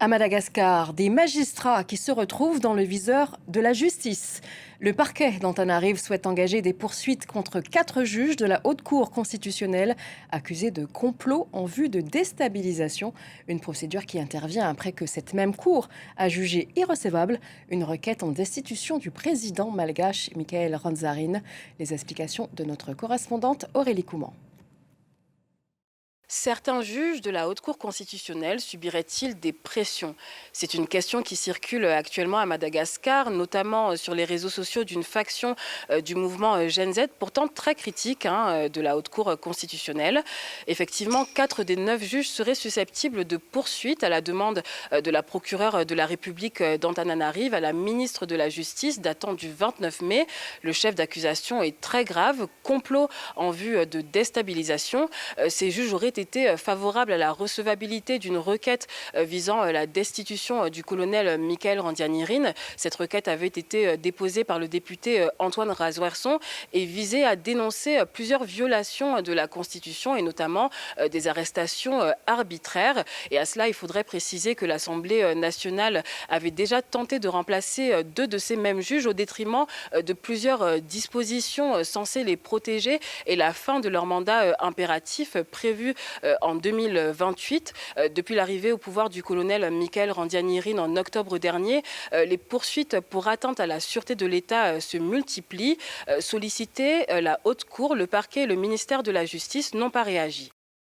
À Madagascar, des magistrats qui se retrouvent dans le viseur de la justice. Le parquet d'Antananarive souhaite engager des poursuites contre 4 juges de la Haute Cour constitutionnelle accusés de complot en vue de déstabilisation. Une procédure qui intervient après que cette même cour a jugé irrecevable une requête en destitution du président malgache Michael Ranzarine. Les explications de notre correspondante Aurélie Couman. Certains juges de la Haute Cour constitutionnelle subiraient-ils des pressions? C'est une question qui circule actuellement à Madagascar, notamment sur les réseaux sociaux d'une faction du mouvement Gen Z, pourtant très critique de la Haute Cour constitutionnelle. Effectivement, 4 des 9 juges seraient susceptibles de poursuites à la demande de la procureure de la République d'Antananarive à la ministre de la Justice datant du 29 mai. Le chef d'accusation est très grave, complot en vue de déstabilisation. Ces juges auraient été favorable à la recevabilité d'une requête visant la destitution du colonel Michael Ranzarine. Cette requête avait été déposée par le député Antoine Razouerson et visait à dénoncer plusieurs violations de la Constitution et notamment des arrestations arbitraires. Et à cela, il faudrait préciser que l'Assemblée nationale avait déjà tenté de remplacer 2 de ces mêmes juges au détriment de plusieurs dispositions censées les protéger et la fin de leur mandat impératif prévu en 2028. Depuis l'arrivée au pouvoir du colonel Michael Ranzarine en octobre dernier, les poursuites pour atteinte à la sûreté de l'État se multiplient. Sollicité, la Haute Cour, le parquet et le ministère de la Justice n'ont pas réagi.